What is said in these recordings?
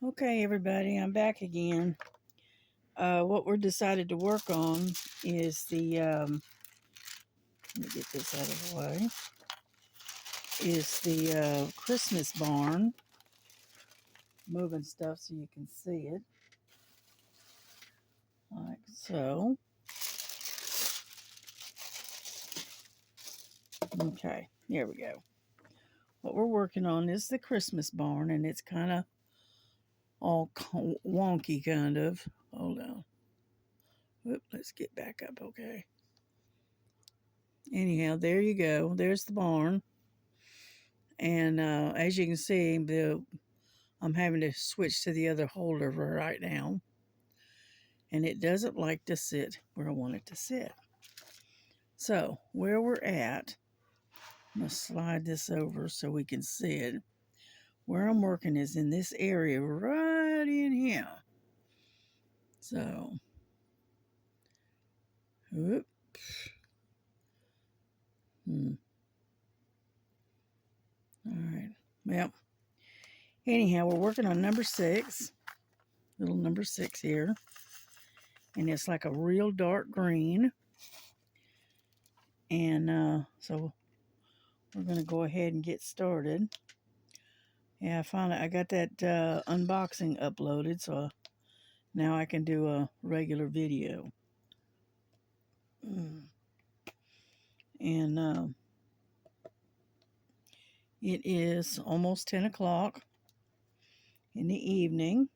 Okay, everybody, I'm back again. What we're decided to work on is let me get this out of the way, is the Christmas barn. Moving stuff so you can see it, like so. Okay, here we go. What we're working on is the Christmas barn, and it's kind of all wonky, kind of. Hold on. Whoop, let's get back up, okay. Anyhow, there you go. There's the barn. And as you can see, I'm having to switch to the other holder right now. And it doesn't like to sit where I want it to sit. So where we're at, I'm going to slide this over so we can see it. Where I'm working is in this area right in here. So, whoop. All right. Well, anyhow, we're working on number 6. Little number 6 here. And it's like a real dark green. And so we're going to go ahead and get started. Yeah, I got that unboxing uploaded, so now I can do a regular video. And it is almost 10 o'clock in the evening,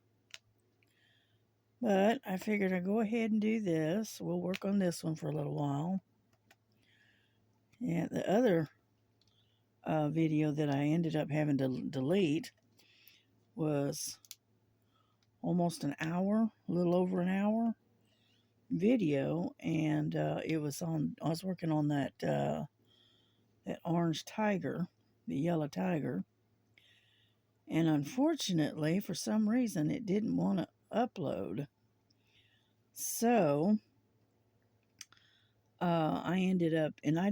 but I figured I'd go ahead and do this. We'll work on this one for a little while. Yeah, the other video that I ended up having to delete was almost an hour, a little over an hour video, and I was working on that orange tiger, the yellow tiger, and unfortunately, for some reason, it didn't want to upload. So I ended up, and I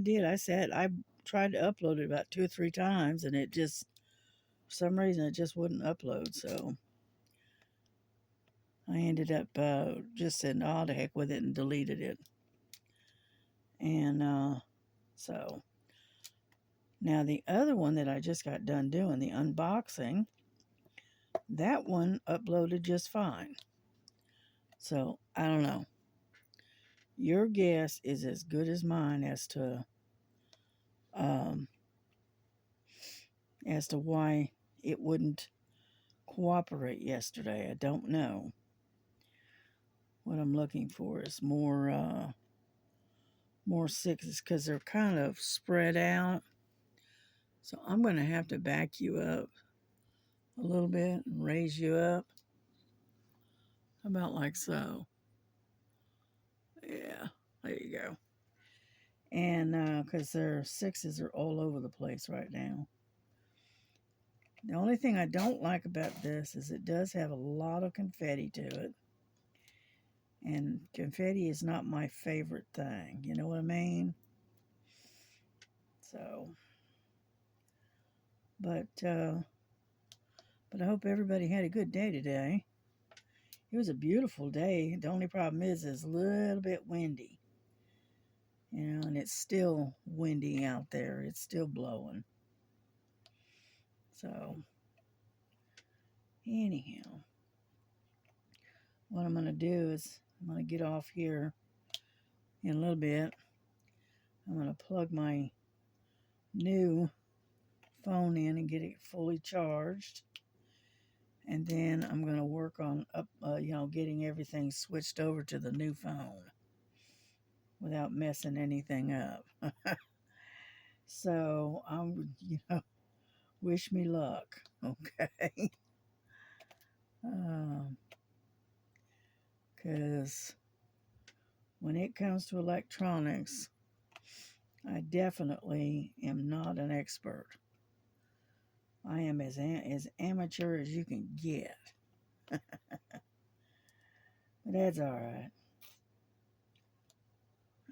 tried to upload it about 2 or 3 times, and it just, for some reason, it just wouldn't upload. So I ended up just saying, oh, the heck with it, and deleted it. And so now the other one that I just got done doing, the unboxing, that one uploaded just fine. So I don't know. Your guess is as good as mine um, as to why it wouldn't cooperate yesterday. I don't know. What I'm looking for is more 6s because they're kind of spread out. So I'm going to have to back you up a little bit and raise you up. About like so. Yeah, there you go. And because their 6s are all over the place right now. The only thing I don't like about this is it does have a lot of confetti to it. And confetti is not my favorite thing. You know what I mean? So, but I hope everybody had a good day today. It was a beautiful day. The only problem is it's a little bit windy. You know, and it's still windy out there. It's still blowing. So, anyhow, what I'm going to do is I'm going to get off here in a little bit. I'm going to plug my new phone in and get it fully charged. And then I'm going to work on getting everything switched over to the new phone without messing anything up. So I'm, wish me luck, okay? Because when it comes to electronics, I definitely am not an expert. I am as amateur as you can get. But that's all right.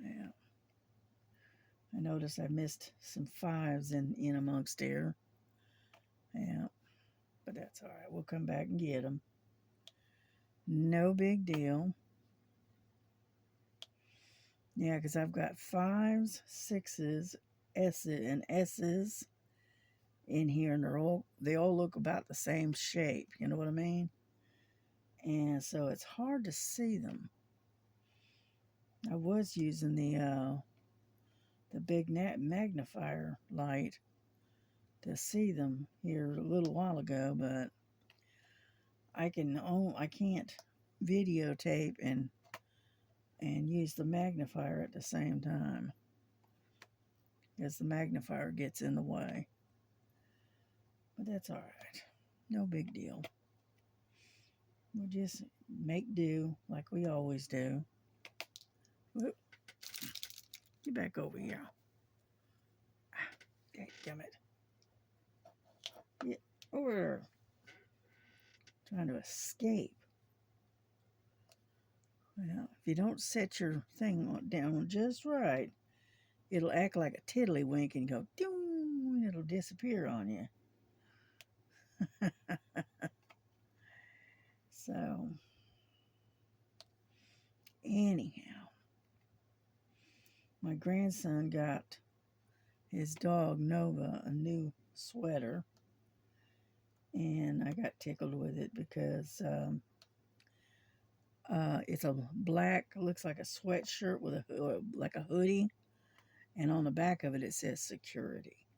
Yeah. I noticed I missed some 5s in amongst there. Yeah. But that's all right. We'll come back and get them. No big deal. Yeah, because I've got 5s, 6s, S's, and S's in here, and they all look about the same shape. You know what I mean? And so it's hard to see them. I was using the big magnifier light to see them here a little while ago, but I can't videotape and use the magnifier at the same time, because the magnifier gets in the way. But that's all right. No big deal. We'll just make do like we always do. Whoop. Get back over here. Damn it. Get over. Trying to escape. Well, if you don't set your thing down just right, it'll act like a tiddlywink and go, doom, it'll disappear on you. So, anyhow, my grandson got his dog Nova a new sweater, and I got tickled with it because it's a black, looks like a sweatshirt with like a hoodie, and on the back of it it says security.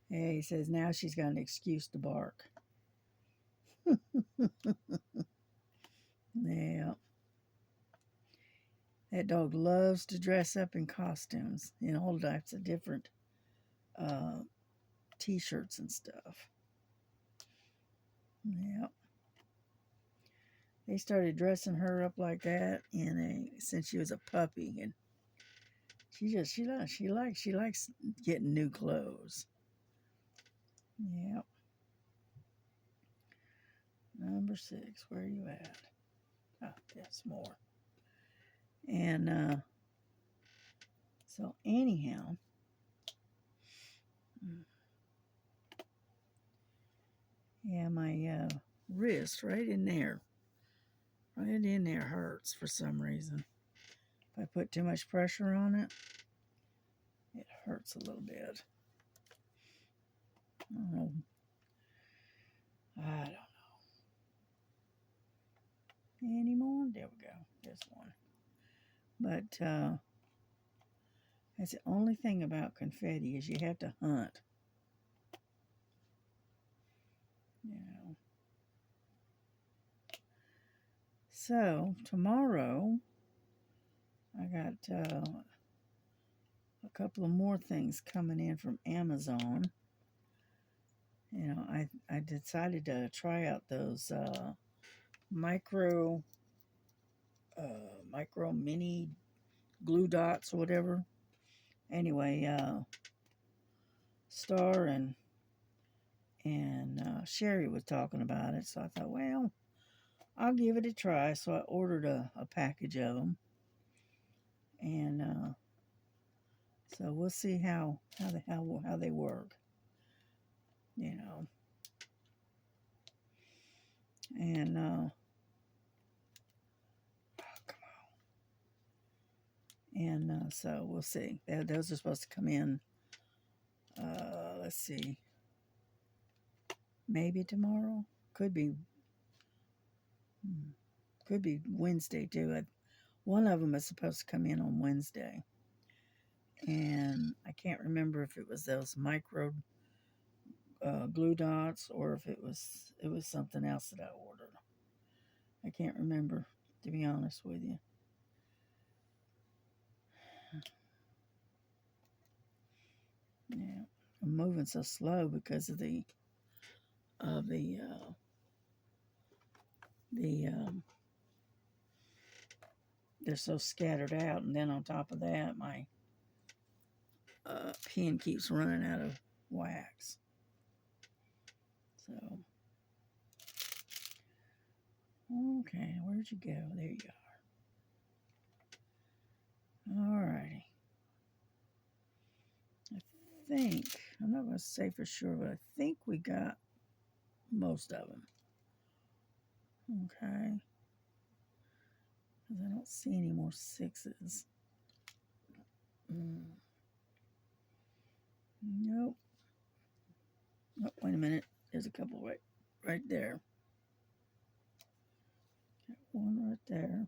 And he says now she's got an excuse to bark. Yeah. That dog loves to dress up in costumes in all types of different uh, t-shirts and stuff. Yeah. They started dressing her up like that since she was a puppy, and she likes getting new clothes. Yeah. Number 6, where are you at? Oh, yes, more. And so anyhow, yeah, my wrist right in there hurts for some reason. If I put too much pressure on it, it hurts a little bit. Oh, I don't know anymore. There we go. There's one. But that's the only thing about confetti is you have to hunt. You know. So tomorrow, I got a couple of more things coming in from Amazon. You know, I decided to try out those micro mini glue dots or whatever. Anyway, Star and Sherry was talking about it, so I thought, well, I'll give it a try. So I ordered a package of them, and so we'll see how they work. You know, and so we'll see. Those are supposed to come in. Let's see, maybe tomorrow. Could be. Could be Wednesday too. One of them is supposed to come in on Wednesday, and I can't remember if it was those micro glue dots or if it was something else that I ordered. I can't remember, to be honest with you. Yeah, I'm moving so slow because of the they're so scattered out, and then on top of that, my pen keeps running out of wax. So, okay, where'd you go? There you are. All righty. I think, I'm not going to say for sure, but I think we got most of them. Okay. Because I don't see any more sixes. Nope. Oh, wait a minute. There's a couple right there. Got one right there.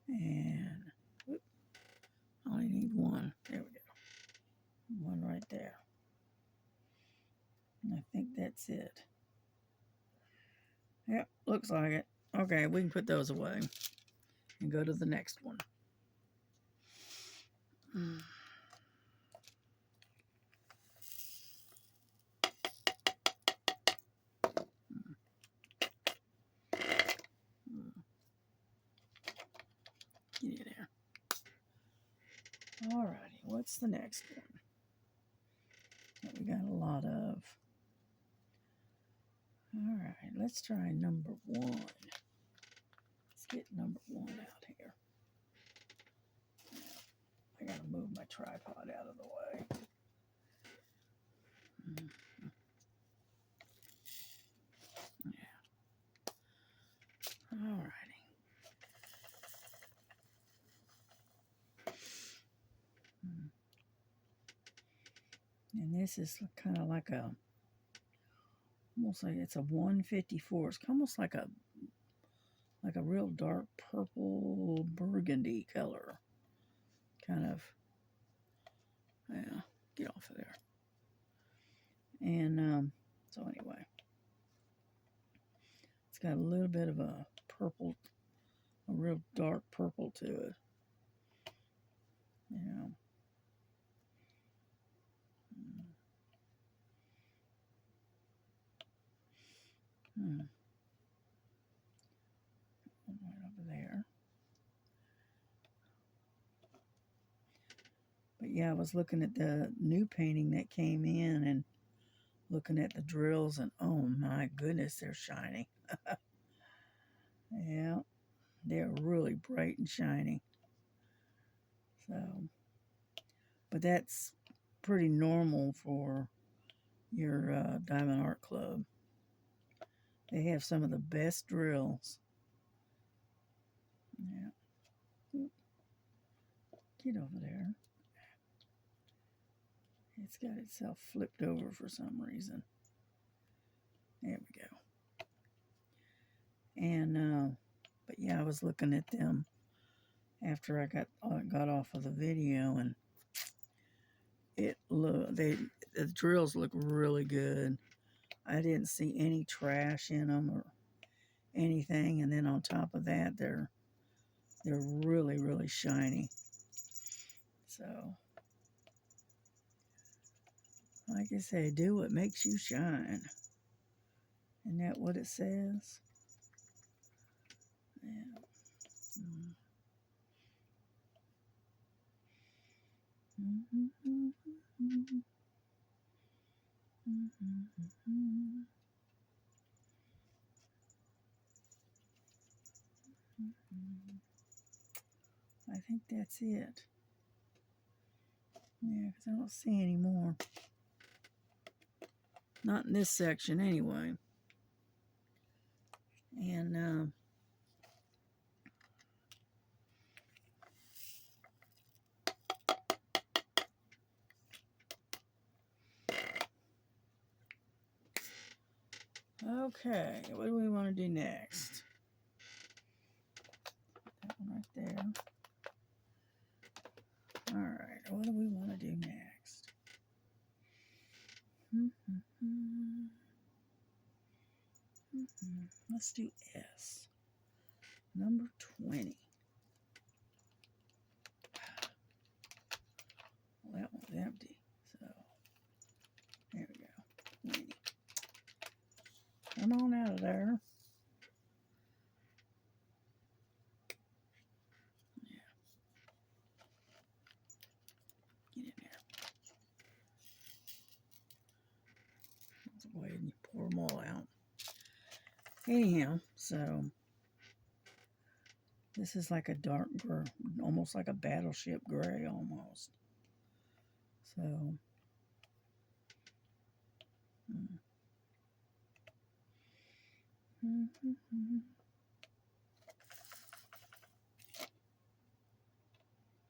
And whoop, I only need one. There we go. One right there. And I think that's it. Yep, looks like it. Okay, we can put those away and go to the next one. Get you there. Alrighty, what's the next one that we got a lot of? Alright, let's try number one. Let's get number one out here. I gotta move my tripod out of the way. Yeah. Alrighty. And this is kind of like a, almost like it's a 154. It's almost like a real dark purple burgundy color. Kind of, yeah, get off of there. And so anyway, it's got a little bit of a purple, a real dark purple to it. Yeah. Right over there. But yeah, I was looking at the new painting that came in and looking at the drills, and oh my goodness, they're shiny. Yeah, they're really bright and shiny. So, but that's pretty normal for your Diamond Art Club. They have some of the best drills. Yeah. Get over there. It's got itself flipped over for some reason. There we go. And but yeah, I was looking at them after I got off of the video, and the drills look really good. I didn't see any trash in them or anything, and then on top of that, they're really, really shiny. So, like I say, do what makes you shine. Isn't that what it says? Yeah. I think that's it. Yeah, because I don't see any more. Not in this section anyway. And okay, what do we want to do next? That one right there. All right, what do we want to do next? Let's do S. Number 20. Well, that one's empty, so there we go. 20. Come on out of there. Yeah. Get in there. Let's go ahead and pour them all out. Anyhow, so this is like a dark gray, almost like a battleship gray almost. So,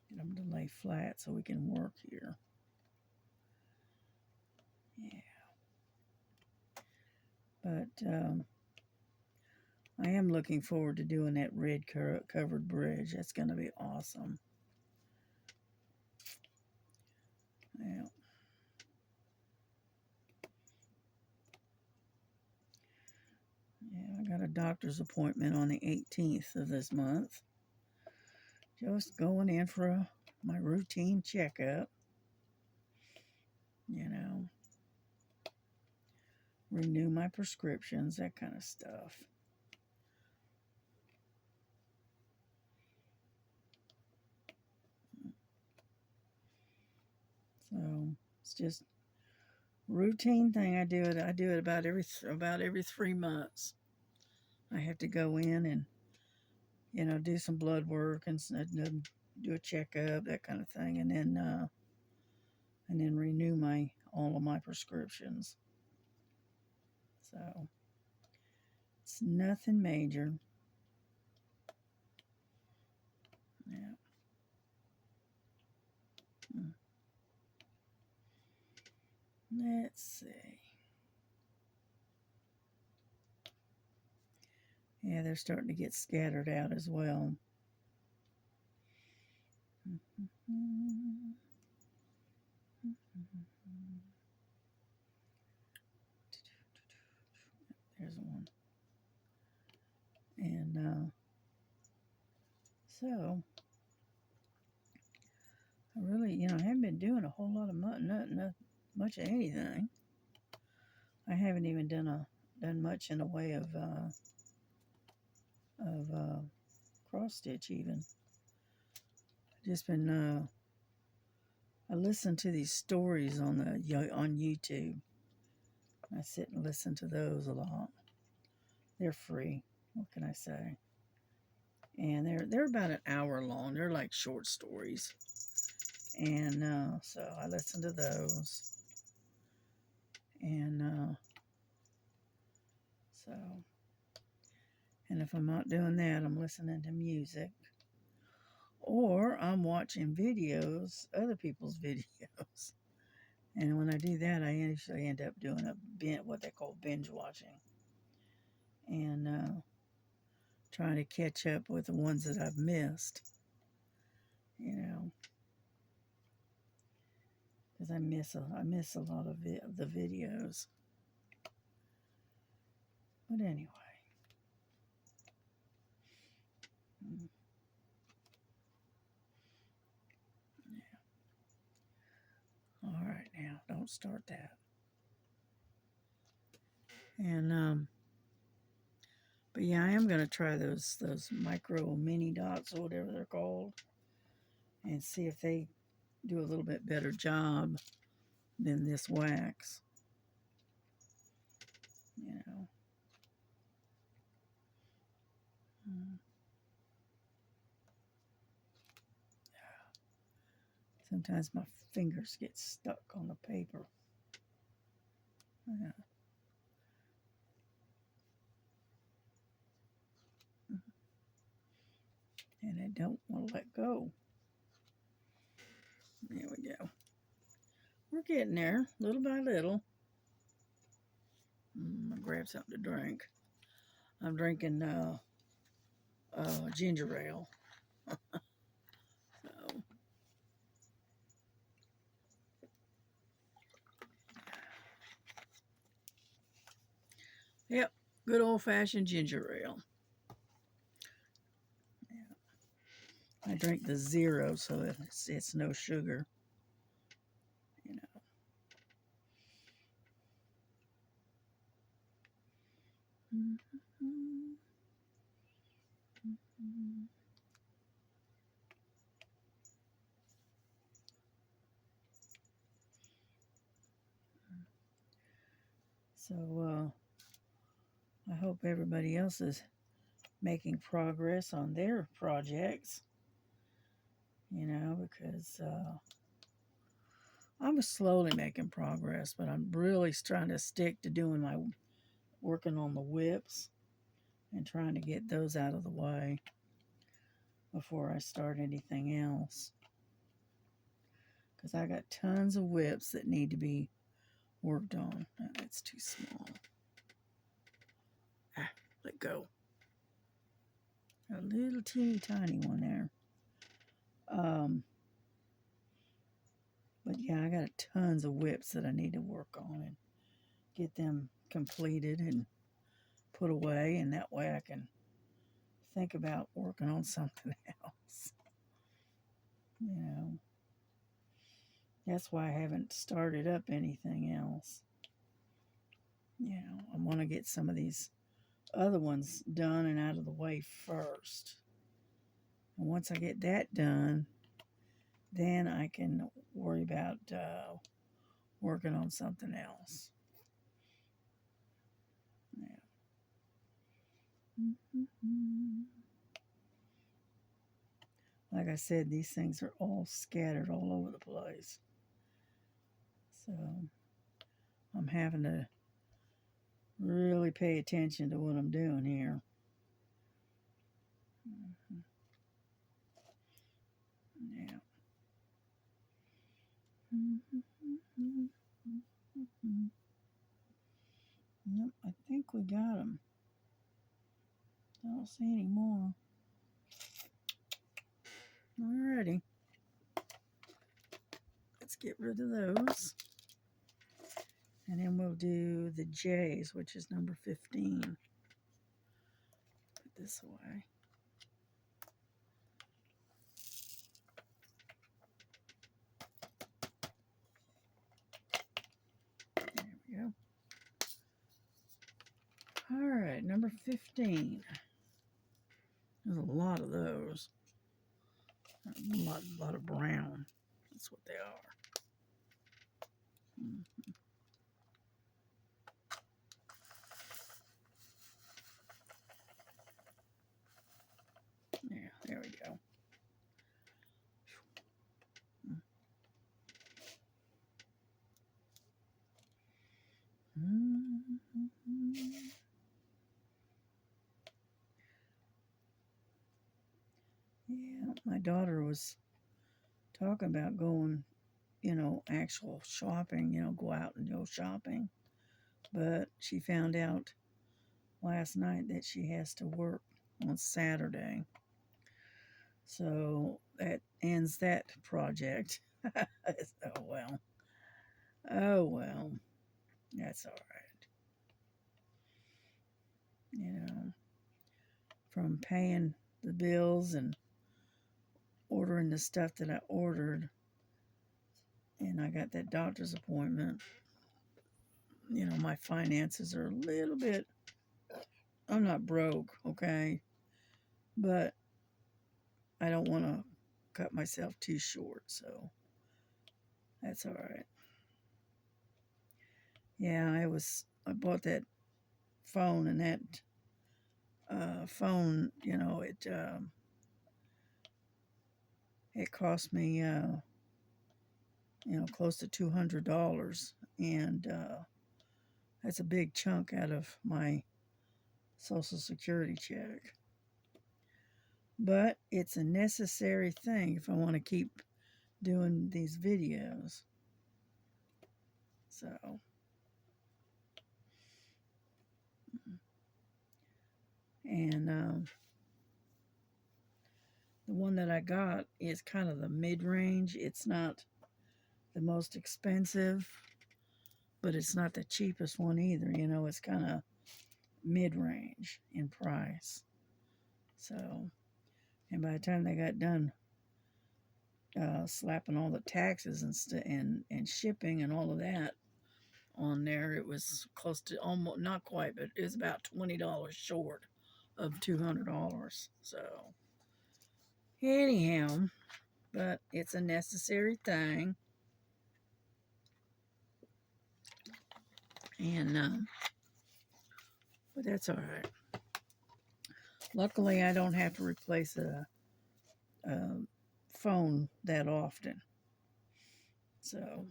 Get them to lay flat so we can work here. Yeah. But I am looking forward to doing that red covered bridge. That's going to be awesome. Yeah. Yeah, I got a doctor's appointment on the 18th of this month. Just going in for my routine checkup. You know, renew my prescriptions, that kind of stuff. So it's just routine thing. I do it about every 3 months. I have to go in and do some blood work and do a checkup, that kind of thing, and then renew all of my prescriptions. So it's nothing major. Yeah. Let's see. Yeah, they're starting to get scattered out as well. There's one. And so I really, haven't been doing a whole lot of not much of anything. I haven't even done much in the way of cross stitch even. Just been I listen to these stories on YouTube. I sit and listen to those a lot. They're free. What can I say? And they're about an hour long. They're like short stories. And so I listen to those. And so, and if I'm not doing that, I'm listening to music. Or I'm watching videos, other people's videos. And when I do that, I usually end up doing what they call binge watching. And trying to catch up with the ones that I've missed. Because I miss a lot of the videos. But anyway. All right, now don't start that. And but yeah, I am gonna try those micro mini dots or whatever they're called, and see if they do a little bit better job than this wax. You know. Sometimes my fingers get stuck on the paper. Yeah. And I don't want to let go. There we go. We're getting there, little by little. I'll grab something to drink. I'm drinking ginger ale. So, yep, good old-fashioned ginger ale. I drink the zero, so it's no sugar. You know. So I hope everybody else is making progress on their projects. Because I'm slowly making progress, but I'm really trying to stick to doing working on the whips and trying to get those out of the way before I start anything else. Because I got tons of whips that need to be worked on. Oh, that's too small. Ah, let go. A little teeny tiny one there. But yeah, I got tons of whips that I need to work on and get them completed and put away, and that way I can think about working on something else. You know, that's why I haven't started up anything else. You know, I want to get some of these other ones done and out of the way first. And once I get that done, then I can worry about working on something else. Yeah. Like I said, these things are all scattered all over the place. So I'm having to really pay attention to what I'm doing here. Yeah. Yep, I think we got them. I don't see any more. Alrighty. Let's get rid of those. And then we'll do the J's, which is number 15. Put this away. There we go. Alright, number 15. There's a lot of those. A lot of brown. That's what they are. Yeah, there we go. Yeah, my daughter was talking about going, actual shopping, go out and go shopping. But she found out last night that she has to work on Saturday. So that ends that project. Oh well. Oh well. That's all right. From paying the bills and ordering the stuff that I ordered, and I got that doctor's appointment. My finances are a little bit, I'm not broke, okay? But I don't want to cut myself too short, so that's all right. Yeah, I bought that phone, and that phone, it cost me, close to $200, and that's a big chunk out of my Social Security check. But it's a necessary thing if I want to keep doing these videos. So, and the one that I got is kind of the mid-range. It's not the most expensive, but it's not the cheapest one either. It's kind of mid-range in price. So, and by the time they got done slapping all the taxes and shipping and all of that on there, it was close to, almost, not quite, but it was about $20 short of $200. So anyhow, but it's a necessary thing, and but that's all right. Luckily, I don't have to replace a phone that often. So,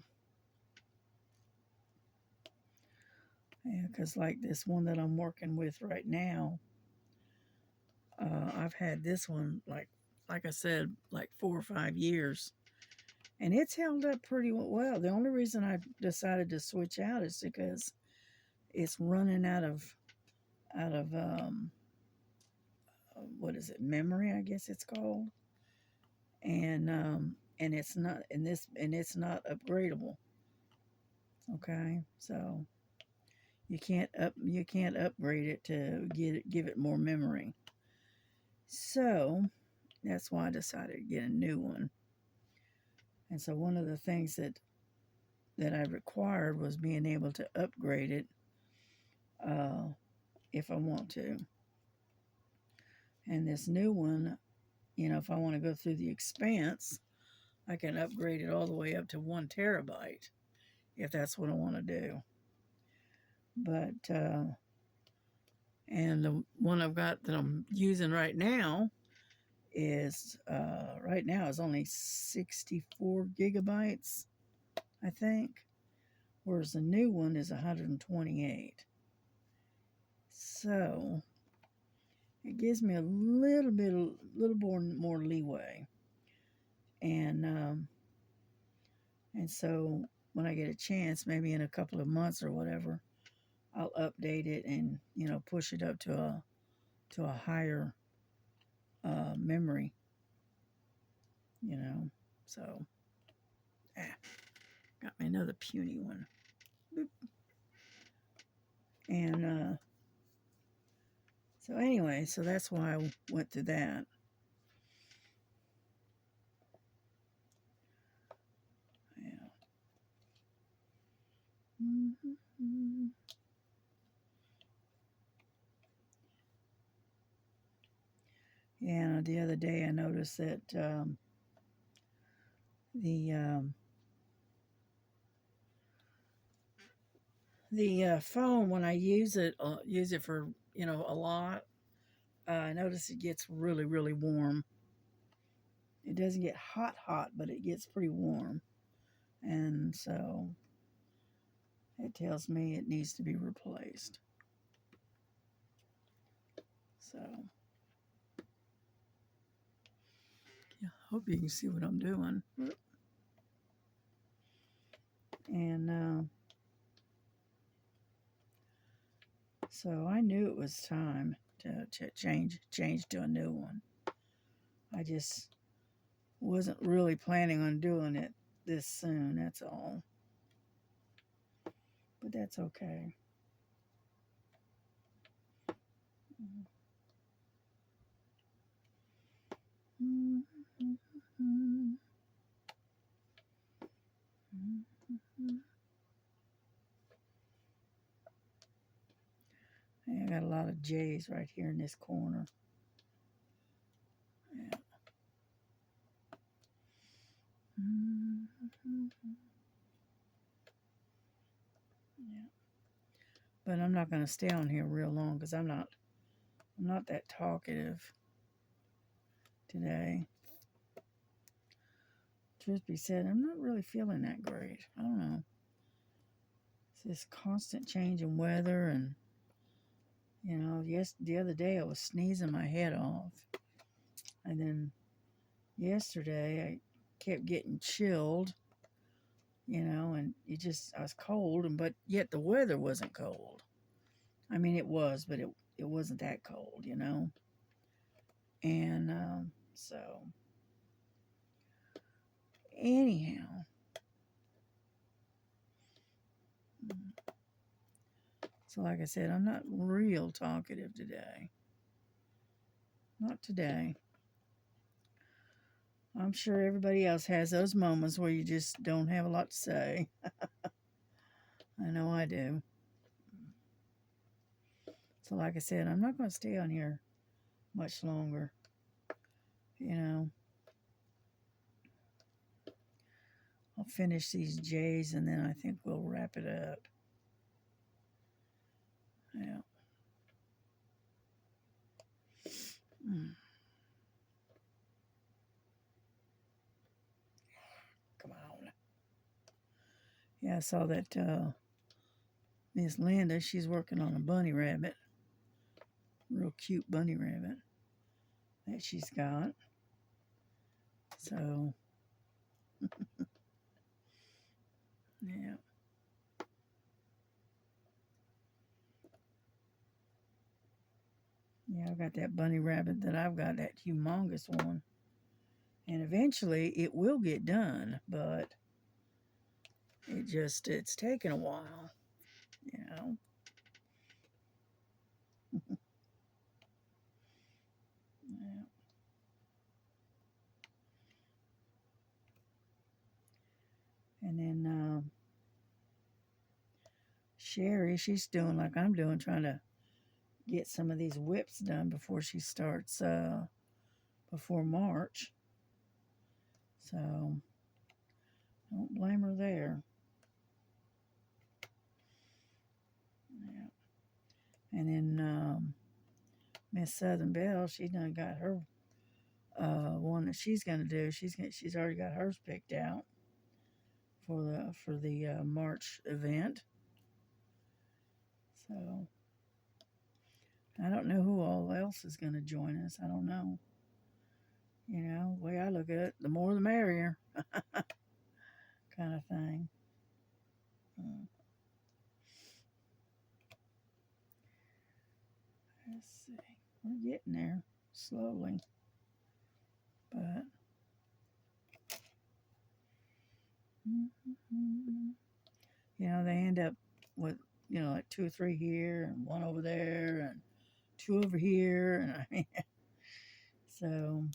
yeah, because like this one that I'm working with right now, I've had this one like I said, like 4 or 5 years, and it's held up pretty well. The only reason I decided to switch out is because it's running out of what is it, memory, I guess it's called, and it's not upgradable. Okay, so you can't upgrade it to give it more memory. So that's why I decided to get a new one. And so one of the things that I required was being able to upgrade it uh, if I want to. And this new one, if I want to go through the expanse, I can upgrade it all the way up to 1 terabyte if that's what I want to do. But and the one I've got that I'm using right now is only 64 gigabytes, I think, whereas the new one is 128. So it gives me a little more leeway, and so when I get a chance, maybe in a couple of months or whatever, I'll update it and push it up to a higher memory. So got me another puny one. Boop. And so anyway, so that's why I went through that. Yeah. Mm-hmm. Yeah, the other day I noticed that the phone, when I use it for a lot, I notice it gets really really warm. It doesn't get hot, but it gets pretty warm, and so it tells me it needs to be replaced. So yeah, hope you can see what I'm doing. And so I knew it was time to change to a new one. I just wasn't really planning on doing it this soon, that's all. But that's okay. I got a lot of J's right here in this corner. Yeah. Yeah. But I'm not going to stay on here real long because I'm not that talkative today. Truth be said, I'm not really feeling that great. I don't know. It's this constant change in weather, and the other day I was sneezing my head off, and then yesterday I kept getting chilled, and I was cold, but yet the weather wasn't cold. I mean, it was, but it wasn't that cold. And so anyhow, so like I said, I'm not real talkative today. Not today. I'm sure everybody else has those moments where you just don't have a lot to say. I know I do. So like I said, I'm not going to stay on here much longer. I'll finish these J's and then I think we'll wrap it up. Yeah. Come on. Yeah, I saw that Miss Linda, she's working on a bunny rabbit. Real cute bunny rabbit. that she's got. So, yeah. Yeah, I've got that bunny rabbit that I've got, that humongous one. And eventually it will get done, but it's taken a while, you know. Yeah. And then Sherry, she's doing like I'm doing, trying to get some of these whips done before she starts before March. So don't blame her there. Yeah. And then Miss Southern Belle, she done got her one that she's gonna do. She's already got hers picked out for the March event. So I don't know who all else is gonna join us. I don't know. You know, the way I look at it, the more the merrier, kind of thing. Mm. Let's see. We're getting there slowly, but you know, they end up with, you know, like 2 or 3 here and 1 over there and 2 over here, and I mean, so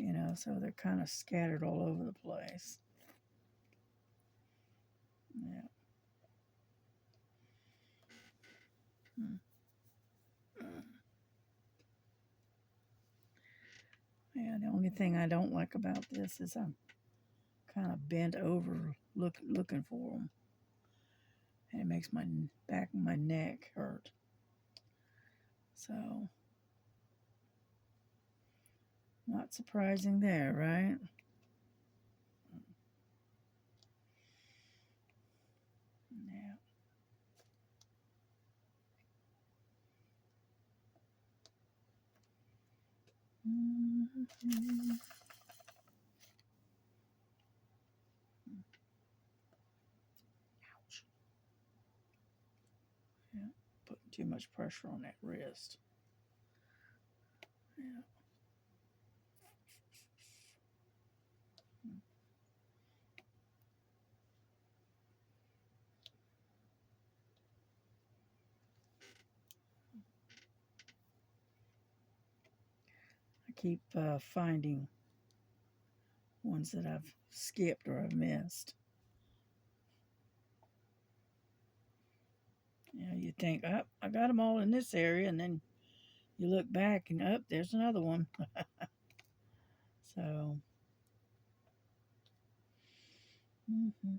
you know, so they're kind of scattered all over the place. Yeah. Mm. Yeah. The only thing I don't like about this is I'm kind of bent over looking for them, and it makes my back of my neck hurt. So not surprising there, right? Yeah. Mm-hmm. Ouch. Yeah. Putting too much pressure on that wrist. Yeah. I keep finding ones that I've skipped or I've missed. You know, you think, oh, I got them all in this area, and then you look back and up, there's another one. So, mm-hmm.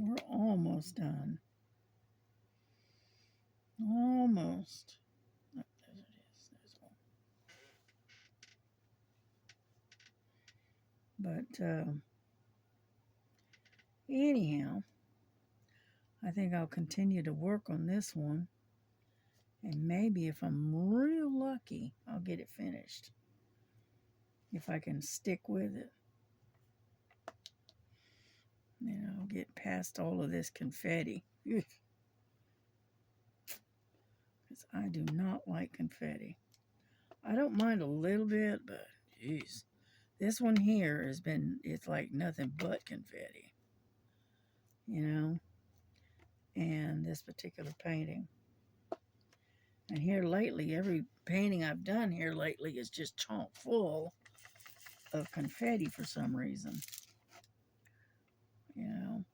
We're almost done. Almost. Oh, there it is. There's one. But anyhow, I think I'll continue to work on this one. And maybe if I'm real lucky, I'll get it finished. If I can stick with it. You know, get past all of this confetti. Because I do not like confetti. I don't mind a little bit, but jeez. This one here it's like nothing but confetti. You know? And this particular painting. And here lately, every painting I've done here lately is just chock full of confetti for some reason. You know?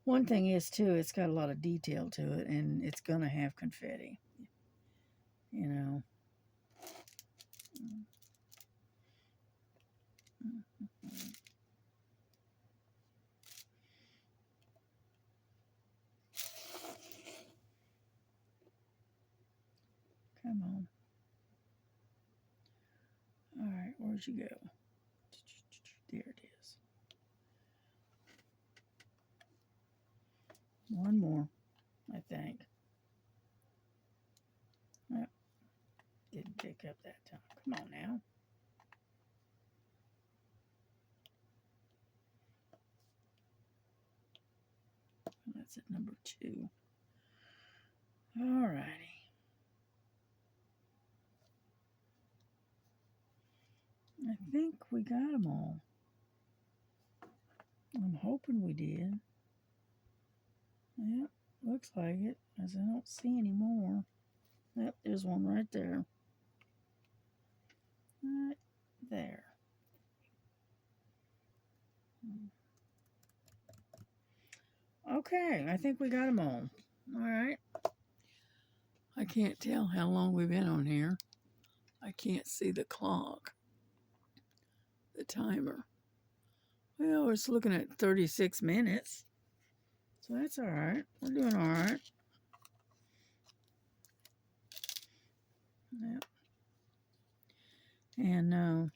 One thing is, too, it's got a lot of detail to it, and it's going to have confetti. You know? Come on. All right, where'd you go? There it is. One more, I think. Oh, didn't pick up that time. Come on now. That's at number 2. All righty. I think we got them all. I'm hoping we did. Yep, looks like it, as I don't see any more. Yep, there's one right there. Right there. Okay, I think we got them all. All right. I can't tell how long we've been on here. I can't see the clock, the timer. Well, it's looking at 36 minutes. So that's all right. We're doing all right. Yep. And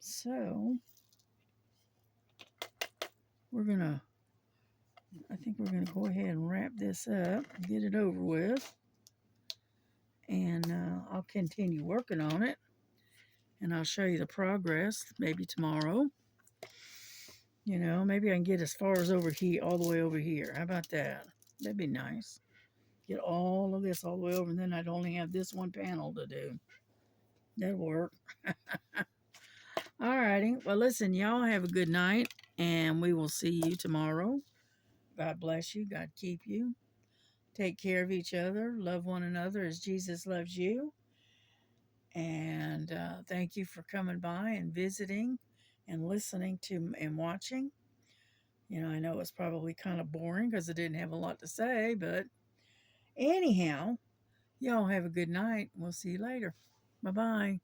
so I think we're gonna go ahead and wrap this up, get it over with, and I'll continue working on it, and I'll show you the progress maybe tomorrow. You know, maybe I can get as far as over here, all the way over here. How about that? That'd be nice. Get all of this all the way over, and then I'd only have this one panel to do. That'll work. All righty. Well, listen, y'all have a good night, and we will see you tomorrow. God bless you. God keep you. Take care of each other. Love one another as Jesus loves you. And thank you for coming by and visiting and listening to and watching. You know, I know it's probably kind of boring because I didn't have a lot to say, but anyhow, y'all have a good night. We'll see you later. Bye-bye.